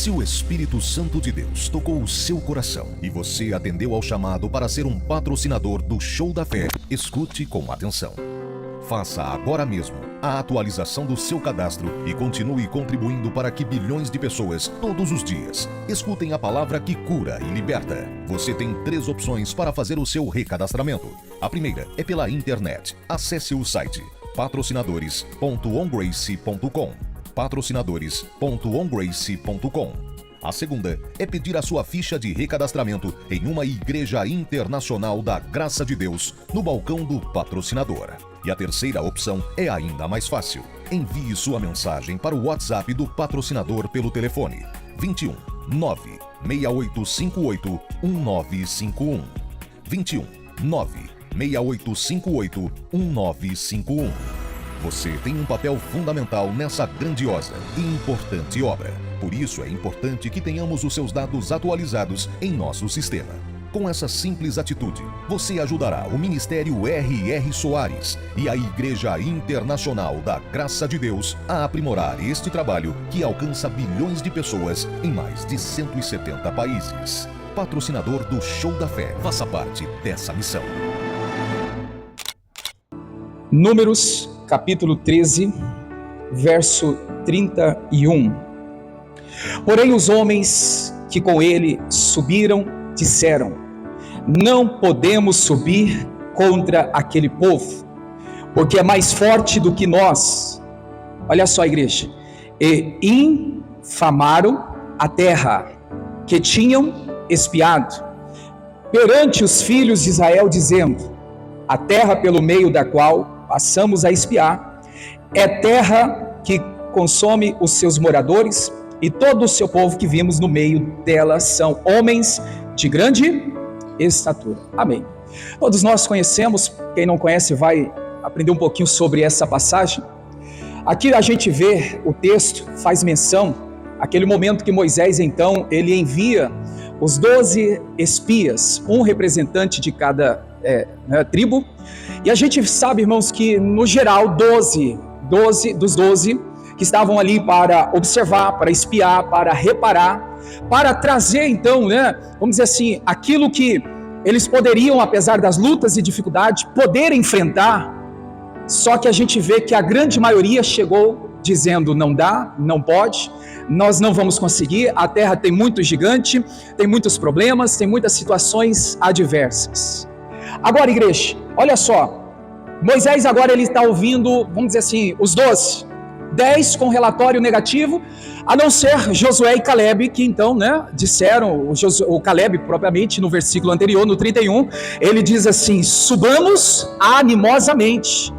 Se o Espírito Santo de Deus tocou o seu coração e você atendeu ao chamado para ser um patrocinador do Show da Fé, escute com atenção. Faça agora mesmo a atualização do seu cadastro e continue contribuindo para que bilhões de pessoas, todos os dias, escutem a palavra que cura e liberta. Você tem 3 opções para fazer o seu recadastramento. A primeira é pela internet. Acesse o site patrocinadores.ongrace.com patrocinadores.ongrace.com. A segunda é pedir a sua ficha de recadastramento em uma igreja internacional da Graça de Deus no balcão do patrocinador. E a terceira opção é ainda mais fácil. Envie sua mensagem para o WhatsApp do patrocinador pelo telefone 21 96858 1951. 21 96858 1951. Você tem um papel fundamental nessa grandiosa e importante obra. Por isso é importante que tenhamos os seus dados atualizados em nosso sistema. Com essa simples atitude, você ajudará o Ministério R.R. Soares e a Igreja Internacional da Graça de Deus a aprimorar este trabalho que alcança bilhões de pessoas em mais de 170 países. Patrocinador do Show da Fé, faça parte dessa missão. Números, capítulo 13, verso 31. Porém os homens que com ele subiram disseram: não podemos subir contra aquele povo, porque é mais forte do que nós. Olha só, igreja. E infamaram a terra que tinham espiado perante os filhos de Israel, dizendo: a terra pelo meio da qual passamos a espiar é terra que consome os seus moradores, e todo o seu povo que vimos no meio dela são homens de grande estatura. Amém. Todos nós conhecemos, quem não conhece vai aprender um pouquinho sobre essa passagem. Aqui a gente vê, o texto faz menção àquele momento que Moisés então, ele envia os 12 espias, um representante de cada tribo, e a gente sabe, irmãos, que no geral 12 dos 12 que estavam ali para observar, para espiar, para reparar, para trazer então, vamos dizer assim, aquilo que eles poderiam, apesar das lutas e dificuldades, poder enfrentar. Só que a gente vê que a grande maioria chegou dizendo: não dá, não pode, nós não vamos conseguir, a terra tem muito gigante, tem muitos problemas, tem muitas situações adversas. Agora, igreja, olha só, Moisés agora ele está ouvindo, vamos dizer assim, os 12, 10 com relatório negativo, a não ser Josué e Caleb, que então, disseram, o Caleb propriamente no versículo anterior, no 31, ele diz assim: subamos animosamente,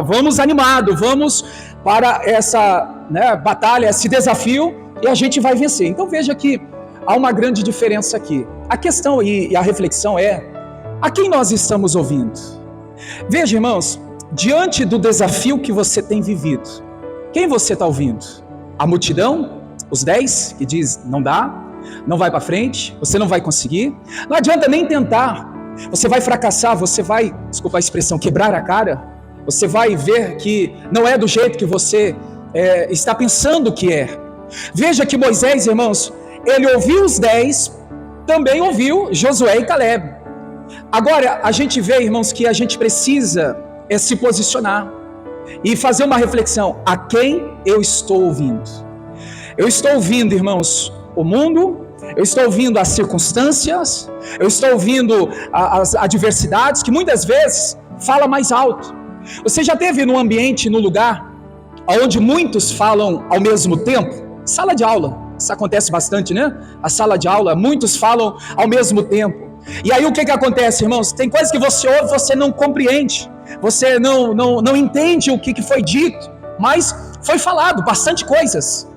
vamos animado, vamos para essa batalha, esse desafio, e a gente vai vencer. Então veja que há uma grande diferença aqui. A questão e a reflexão é: a quem nós estamos ouvindo? Veja, irmãos, diante do desafio que você tem vivido, quem você está ouvindo? A multidão? Os 10 que diz: não dá, não vai para frente, você não vai conseguir, não adianta nem tentar, você vai fracassar, você vai, desculpa a expressão, quebrar a cara, você vai ver que não é do jeito que você está pensando que é. Veja que Moisés, irmãos, ele ouviu os 10, também ouviu Josué e Caleb. Agora, a gente vê, irmãos, que a gente precisa se posicionar e fazer uma reflexão: a quem eu estou ouvindo? Eu estou ouvindo, irmãos, o mundo, eu estou ouvindo as circunstâncias, eu estou ouvindo as adversidades, que muitas vezes fala mais alto. Você já esteve num ambiente, num lugar, onde muitos falam ao mesmo tempo? Sala de aula, isso acontece bastante, A sala de aula, muitos falam ao mesmo tempo. E aí o que acontece, irmãos? Tem coisas que você ouve, você não compreende, você não entende o que foi dito, mas foi falado bastante coisas.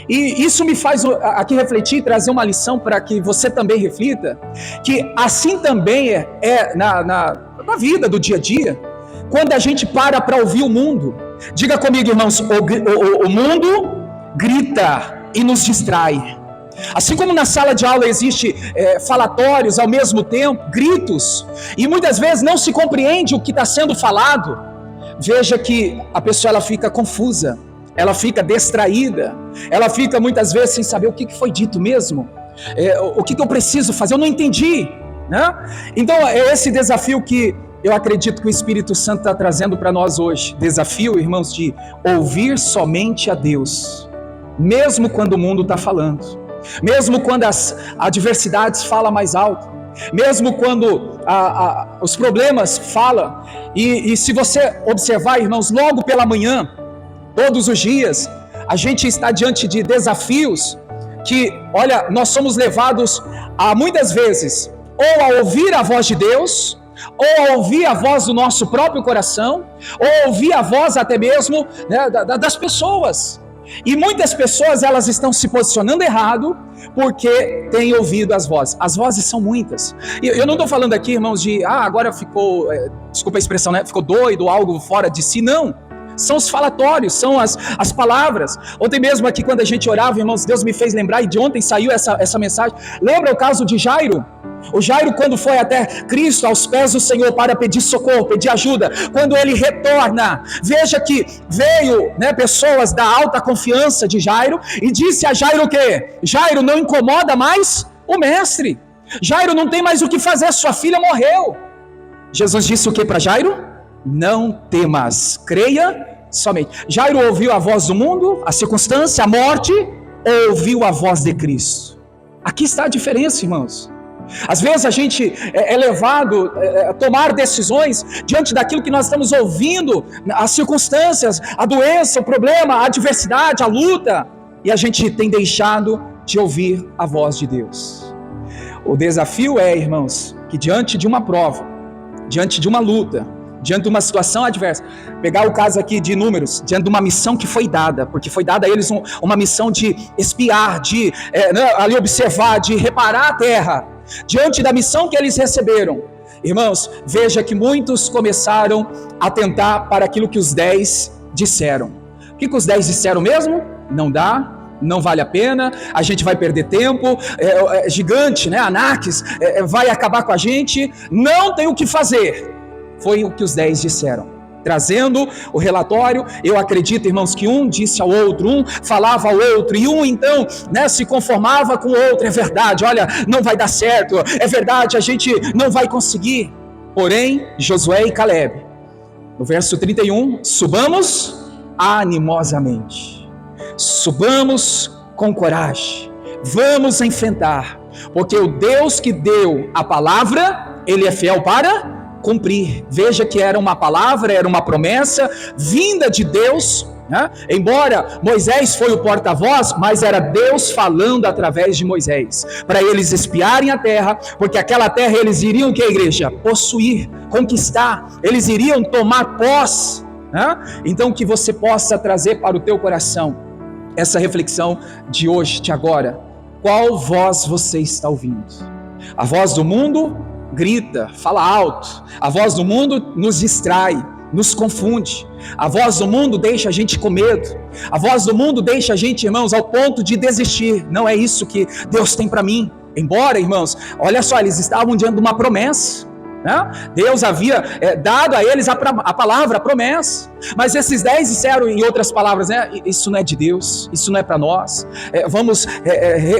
E isso me faz aqui refletir, trazer uma lição para que você também reflita, que assim também é na vida do dia a dia, quando a gente para ouvir o mundo. Diga comigo, irmãos, o mundo grita e nos distrai. Assim como na sala de aula existe falatórios ao mesmo tempo, gritos, e muitas vezes não se compreende o que está sendo falado, veja que a pessoa ela fica confusa, ela fica distraída, ela fica muitas vezes sem saber o que foi dito mesmo, o que eu preciso fazer, eu não entendi, né? Então é esse desafio que eu acredito que o Espírito Santo está trazendo para nós hoje, desafio, irmãos, de ouvir somente a Deus, mesmo quando o mundo está falando, mesmo quando as adversidades falam mais alto, mesmo quando os problemas falam, e se você observar, irmãos, logo pela manhã, todos os dias, a gente está diante de desafios que, olha, nós somos levados a muitas vezes, ou a ouvir a voz de Deus, ou a ouvir a voz do nosso próprio coração, ou a ouvir a voz até mesmo, né, das pessoas. E muitas pessoas, elas estão se posicionando errado, porque têm ouvido as vozes são muitas, e eu não estou falando aqui, irmãos, de, agora ficou, desculpa a expressão, né, ficou doido, algo fora de si, não. São os falatórios, são as palavras. Ontem mesmo aqui quando a gente orava, irmãos, Deus me fez lembrar, e de ontem saiu essa mensagem. Lembra o caso de Jairo? O Jairo, quando foi até Cristo, aos pés do Senhor, para pedir socorro, pedir ajuda, quando ele retorna, veja que veio, né, pessoas da alta confiança de Jairo, e disse a Jairo o quê? Jairo, não incomoda mais o mestre. Jairo não tem mais o que fazer, sua filha morreu. Jesus disse o que para Jairo? Não temas, creia somente. Jairo ouviu a voz do mundo, a circunstância, a morte, ou ouviu a voz de Cristo? Aqui está a diferença, irmãos. Às vezes a gente é levado a tomar decisões diante daquilo que nós estamos ouvindo, as circunstâncias, a doença, o problema, a adversidade, a luta, e a gente tem deixado de ouvir a voz de Deus. O desafio é, irmãos, que diante de uma prova, diante de uma luta, diante de uma situação adversa, pegar o caso aqui de Números, diante de uma missão que foi dada, porque foi dada a eles uma missão de espiar, de ali observar, de reparar a terra, diante da missão que eles receberam, irmãos, veja que muitos começaram a atentar para aquilo que os 10 disseram. O que os 10 disseram mesmo? Não dá, não vale a pena, a gente vai perder tempo, gigante, né, Anáquis, vai acabar com a gente, não tem o que fazer. Foi o que os 10 disseram, trazendo o relatório. Eu acredito, irmãos, que um disse ao outro, um falava ao outro, e um então, né, se conformava com o outro. É verdade, olha, não vai dar certo, é verdade, a gente não vai conseguir. Porém, Josué e Caleb, no verso 31, subamos animosamente, subamos com coragem, vamos enfrentar, porque o Deus que deu a palavra, Ele é fiel para cumprir. Veja que era uma palavra, era uma promessa vinda de Deus, né? Embora Moisés foi o porta-voz, mas era Deus falando através de Moisés, para eles espiarem a terra, porque aquela terra eles iriam, que a igreja? Possuir, conquistar, eles iriam tomar posse, né? Então que você possa trazer para o teu coração essa reflexão de hoje, de agora. Qual voz você está ouvindo? A voz do mundo grita, fala alto. A voz do mundo nos distrai, nos confunde. A voz do mundo deixa a gente com medo. A voz do mundo deixa a gente, irmãos, ao ponto de desistir. Não é isso que Deus tem para mim. Embora, irmãos, olha só, eles estavam diante de uma promessa, né? Deus havia dado a eles a palavra, a promessa. Mas esses 10 disseram, em outras palavras, né? Isso não é de Deus, isso não é para nós. Vamos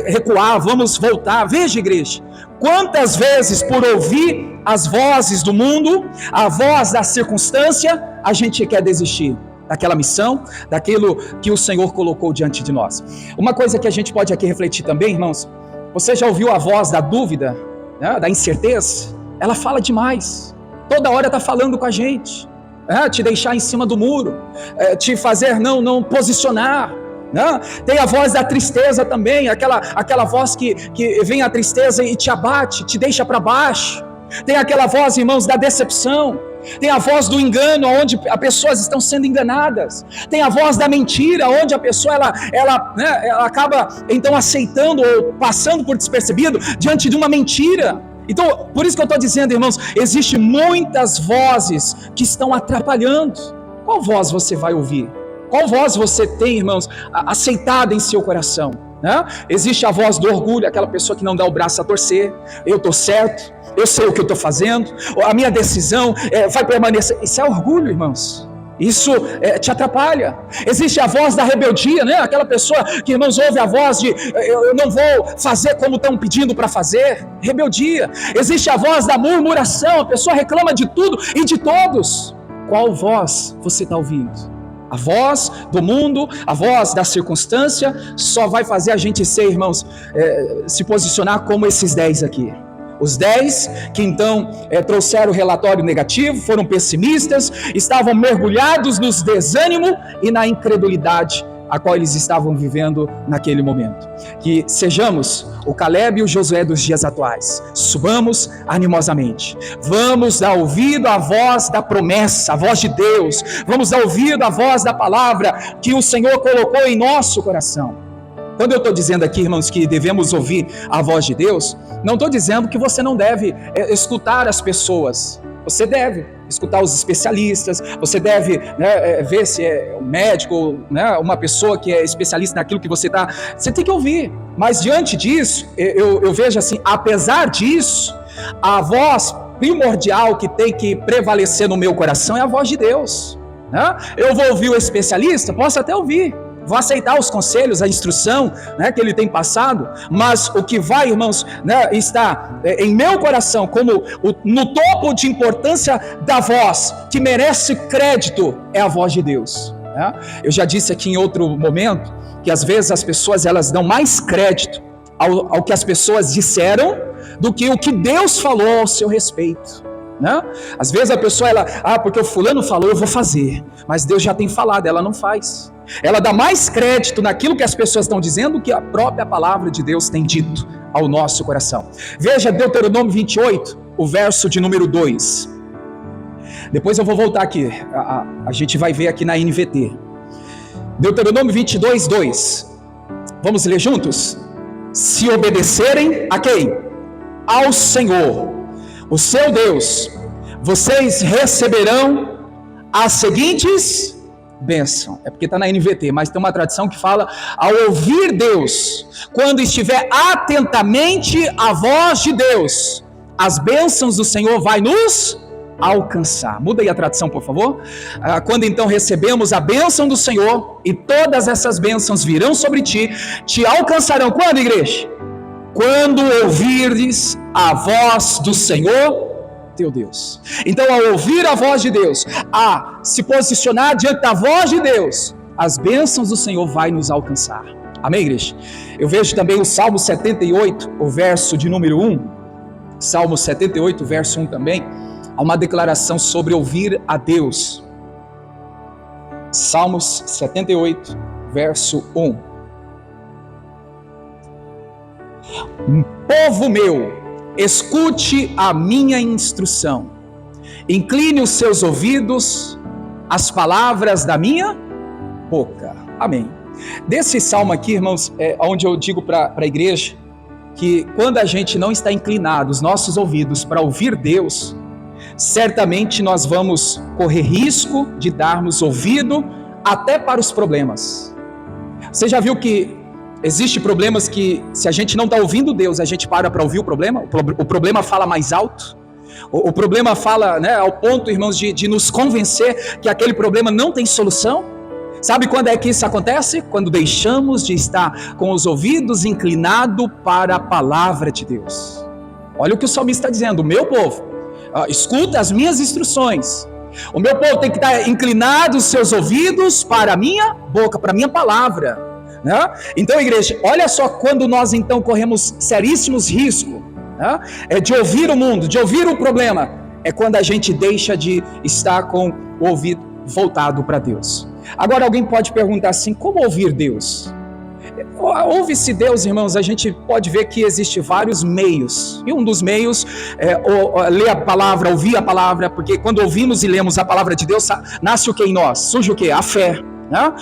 recuar, vamos voltar. Veja, igreja, quantas vezes por ouvir as vozes do mundo, a voz da circunstância, a gente quer desistir daquela missão, daquilo que o Senhor colocou diante de nós. Uma coisa que a gente pode aqui refletir também, irmãos, você já ouviu a voz da dúvida, né? Da incerteza? Ela fala demais, toda hora está falando com a gente, te deixar em cima do muro, te fazer não posicionar, né? Tem a voz da tristeza também, aquela voz que vem a tristeza e te abate, te deixa para baixo. Tem aquela voz, irmãos, da decepção. Tem a voz do engano, onde as pessoas estão sendo enganadas. Tem a voz da mentira, onde a pessoa ela acaba então aceitando ou passando por despercebido diante de uma mentira. Então, por isso que eu estou dizendo, irmãos, existem muitas vozes que estão atrapalhando. Qual voz você vai ouvir? Qual voz você tem, irmãos, aceitada em seu coração? Né? Existe a voz do orgulho, aquela pessoa que não dá o braço a torcer. Eu estou certo, eu sei o que eu estou fazendo, a minha decisão vai permanecer. Isso é orgulho, irmãos. Isso te atrapalha. Existe a voz da rebeldia, né? Aquela pessoa que, irmãos, ouve a voz de eu não vou fazer como estão pedindo para fazer. Rebeldia. Existe a voz da murmuração, a pessoa reclama de tudo e de todos. Qual voz você está ouvindo? A voz do mundo, a voz da circunstância, só vai fazer a gente ser, irmãos, se posicionar como esses 10 aqui. Os 10 que então trouxeram o relatório negativo, foram pessimistas, estavam mergulhados nos desânimo e na incredulidade a qual eles estavam vivendo naquele momento. Que sejamos o Caleb e o Josué dos dias atuais. Subamos animosamente. Vamos dar ouvido à voz da promessa, à voz de Deus. Vamos dar ouvido à voz da palavra que o Senhor colocou em nosso coração. Quando eu estou dizendo aqui, irmãos, que devemos ouvir a voz de Deus, não estou dizendo que você não deve escutar as pessoas. Você deve escutar os especialistas, você deve ver se é um médico, uma pessoa que é especialista naquilo que você está. Você tem que ouvir. Mas diante disso, eu vejo assim, apesar disso, a voz primordial que tem que prevalecer no meu coração é a voz de Deus. Eu vou ouvir o especialista? Posso até ouvir. Vou aceitar os conselhos, a instrução que ele tem passado, mas o que vai, irmãos, está em meu coração como no topo de importância da voz, que merece crédito, é a voz de Deus. Eu já disse aqui em outro momento, que às vezes as pessoas elas dão mais crédito ao que as pessoas disseram, do que o que Deus falou ao seu respeito. Às vezes a pessoa, porque o fulano falou, eu vou fazer, mas Deus já tem falado, ela não faz. Ela dá mais crédito naquilo que as pessoas estão dizendo do que a própria palavra de Deus tem dito ao nosso coração. Veja Deuteronômio 28, o verso de número 2. Depois eu vou voltar aqui, a gente vai ver aqui na NVT. Deuteronômio 22, 2. Vamos ler juntos? Se obedecerem a quem? Ao Senhor, o seu Deus, vocês receberão as seguintes bênção. É porque está na NVT, mas tem uma tradição que fala ao ouvir Deus, quando estiver atentamente a voz de Deus, as bênçãos do Senhor vai nos alcançar. Muda aí a tradução, por favor. Quando então recebemos a bênção do Senhor, e todas essas bênçãos virão sobre ti, te alcançarão. Quando, igreja? Quando ouvires a voz do Senhor teu Deus. Então, ao ouvir a voz de Deus, a se posicionar diante da voz de Deus, as bênçãos do Senhor vai nos alcançar. Amém, igreja? Eu vejo também o Salmo 78, o verso de número 1. Salmo 78, verso 1 também. Há uma declaração sobre ouvir a Deus. Salmos 78, verso 1. Povo meu, escute a minha instrução, incline os seus ouvidos às palavras da minha boca. Amém. Desse salmo aqui, irmãos, é onde eu digo para a igreja que quando a gente não está inclinado os nossos ouvidos para ouvir Deus, certamente nós vamos correr risco de darmos ouvido até para os problemas. Você já viu que existem problemas que, se a gente não está ouvindo Deus, a gente para ouvir o problema? O problema fala mais alto. O problema fala, ao ponto, irmãos, de nos convencer que aquele problema não tem solução. Sabe quando é que isso acontece? Quando deixamos de estar com os ouvidos inclinados para a palavra de Deus. Olha o que o salmista está dizendo: o meu povo, escuta as minhas instruções. O meu povo tem que estar inclinado os seus ouvidos para a minha boca, para a minha palavra. Então, igreja, olha só quando nós então corremos seríssimos riscos de ouvir o mundo, de ouvir o problema, é quando a gente deixa de estar com o ouvido voltado para Deus. Agora alguém pode perguntar assim: como ouvir Deus? Ouve-se Deus, irmãos, a gente pode ver que existe vários meios, e um dos meios é ler a palavra, ouvir a palavra, porque quando ouvimos e lemos a palavra de Deus, nasce o que em nós? Surge o que? A fé.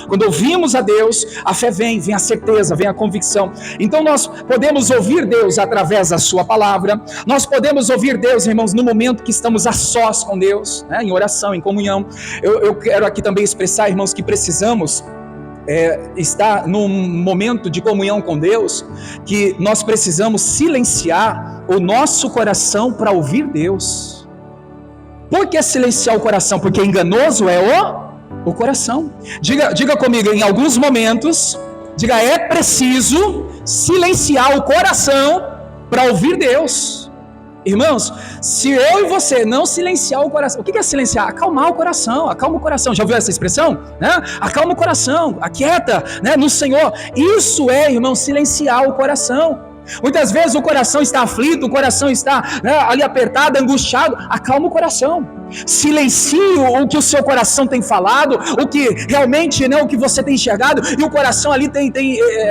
Quando ouvimos a Deus, a fé vem a certeza, vem a convicção. Então nós podemos ouvir Deus através da sua palavra. Nós podemos ouvir Deus, irmãos, no momento que estamos a sós com Deus, em oração, em comunhão. Eu quero aqui também expressar, irmãos, que precisamos estar num momento de comunhão com Deus, que nós precisamos silenciar o nosso coração para ouvir Deus. Por que silenciar o coração? Porque enganoso é o o coração. Diga comigo, em alguns momentos, diga, é preciso silenciar o coração para ouvir Deus. Irmãos, se eu e você não silenciar o coração, o que é silenciar? Acalmar o coração, acalma o coração. Já ouviu essa expressão? Né? Acalma o coração, aquieta, né, no Senhor. Isso é, irmão, silenciar o coração. Muitas vezes o coração está aflito, o coração está, né, ali apertado, angustiado. Acalma o coração. Silencie o que o seu coração tem falado, o que realmente, né, o que você tem enxergado, e o coração ali tem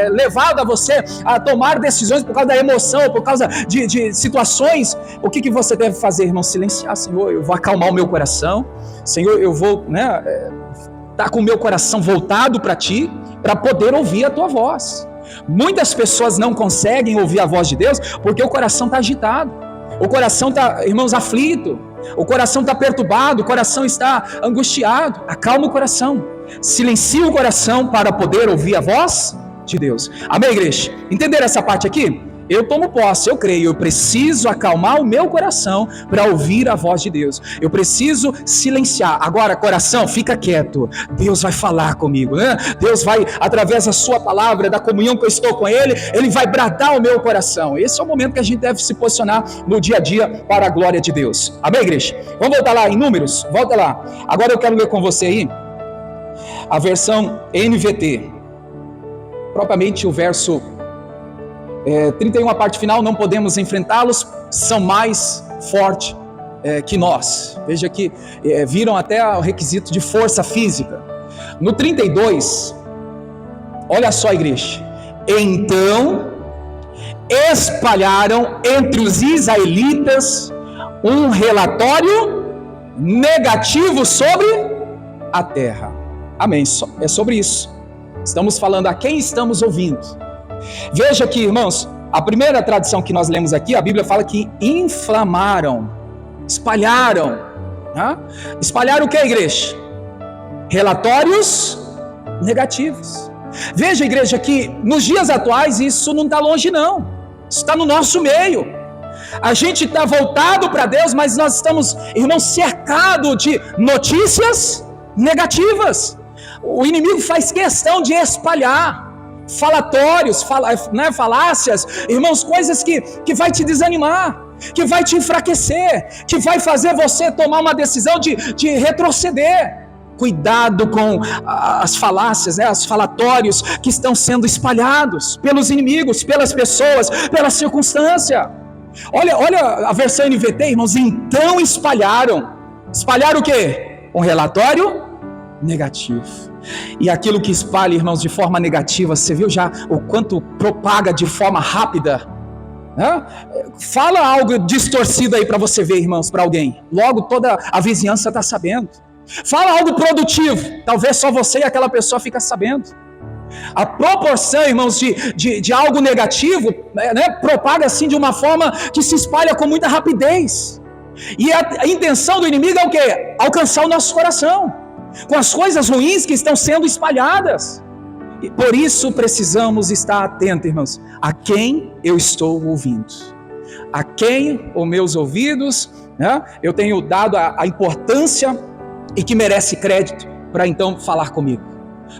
levado a você a tomar decisões por causa da emoção, por causa de situações. O que você deve fazer, irmão? Silenciar. Senhor, eu vou acalmar o meu coração. Senhor, eu vou, né, estar com o meu coração voltado para Ti, para poder ouvir a Tua voz. Muitas pessoas não conseguem ouvir a voz de Deus porque o coração está agitado, o coração está, irmãos, aflito, o coração está perturbado, o coração está angustiado. Acalma o coração, silencia o coração para poder ouvir a voz de Deus. Amém, igreja? Entenderam essa parte aqui? Eu tomo posse, eu creio, eu preciso acalmar o meu coração para ouvir a voz de Deus. Eu preciso silenciar. Agora, coração, fica quieto. Deus vai falar comigo, né? Deus vai, através da sua palavra, da comunhão que eu estou com Ele, Ele vai bradar o meu coração. Esse é o momento que a gente deve se posicionar no dia a dia para a glória de Deus. Amém, igreja? Vamos voltar lá em Números? Volta lá. Agora eu quero ler com você aí a versão NVT. Propriamente o verso 31, a parte final. Não podemos enfrentá-los, são mais fortes que nós. Veja que viram até o requisito de força física. No 32, olha só, igreja. Então espalharam entre os israelitas um relatório negativo sobre a terra. Amém, é sobre isso. Estamos falando a quem estamos ouvindo. Veja aqui, irmãos, a primeira tradição que nós lemos aqui, a Bíblia fala que inflamaram, espalharam, né? Espalharam o que, igreja? Relatórios negativos. Veja, igreja, que nos dias atuais isso não está longe não, isso está no nosso meio. A gente está voltado para Deus, mas nós estamos, irmãos, cercados de notícias negativas. O inimigo faz questão de espalhar falatórios, falácias, irmãos, coisas que vai te desanimar, que vai te enfraquecer, que vai fazer você tomar uma decisão de retroceder. Cuidado com as falácias, né, os falatórios que estão sendo espalhados pelos inimigos, pelas pessoas, pela circunstância. Olha a versão NVT, irmãos. Então espalharam o quê? Um relatório negativo. E aquilo que espalha, irmãos, de forma negativa, você viu já o quanto propaga de forma rápida, né? Fala algo distorcido aí para você ver, irmãos, para alguém, logo toda a vizinhança está sabendo. Fala algo produtivo, talvez só você e aquela pessoa fica sabendo. A proporção, irmãos, de algo negativo, né, propaga assim de uma forma que se espalha com muita rapidez. E a intenção do inimigo é o quê? Alcançar o nosso coração com as coisas ruins que estão sendo espalhadas. E por isso precisamos estar atentos, irmãos, a quem eu estou ouvindo, a quem os meus ouvidos, né, eu tenho dado a importância e que merece crédito para então falar comigo.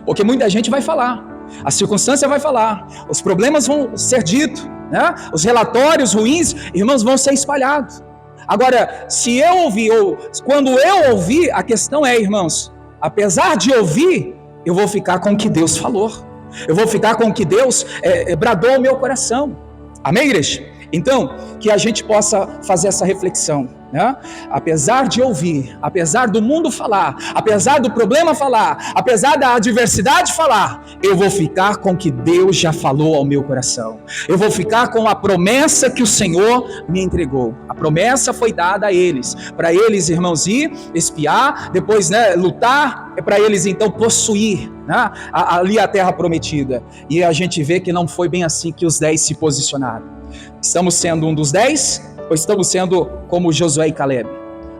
Porque muita gente vai falar, a circunstância vai falar, os problemas vão ser ditos, né, os relatórios ruins, irmãos, vão ser espalhados. Agora, se eu ouvir, ou quando eu ouvir, a questão é, irmãos, apesar de ouvir, eu vou ficar com o que Deus falou. Eu vou ficar com o que Deus bradou ao meu coração. Amém, igreja? Então, que a gente possa fazer essa reflexão, né? Apesar de ouvir, apesar do mundo falar, apesar do problema falar, apesar da adversidade falar, eu vou ficar com o que Deus já falou ao meu coração. Eu vou ficar com a promessa que o Senhor me entregou. A promessa foi dada a eles, para eles, irmãos, ir espiar, depois, né, lutar, para eles então possuir, né, ali a terra prometida. E a gente vê que não foi bem assim que os 10 se posicionaram. Estamos sendo um dos 10 ou estamos sendo como Josué e Caleb?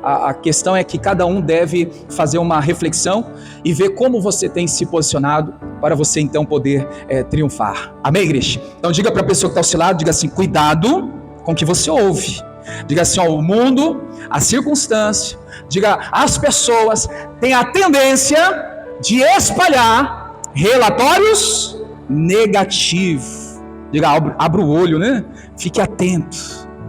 A questão é que cada um deve fazer uma reflexão e ver como você tem se posicionado para você então poder triunfar. Amém, igreja? Então diga para a pessoa que está ao seu lado, diga assim: cuidado com o que você ouve. Diga assim: ó, o mundo, a circunstância, diga, as pessoas têm a tendência de espalhar relatórios negativos. Diga, abra o olho, né? Fique atento.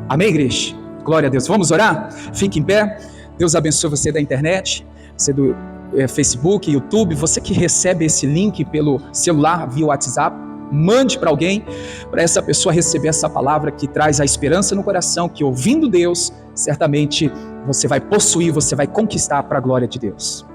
Amém, igreja? Glória a Deus. Vamos orar? Fique em pé. Deus abençoe você da internet, você do Facebook, YouTube, você que recebe esse link pelo celular, via WhatsApp, mande para alguém, para essa pessoa receber essa palavra que traz a esperança no coração, que ouvindo Deus, certamente você vai possuir, você vai conquistar para a glória de Deus.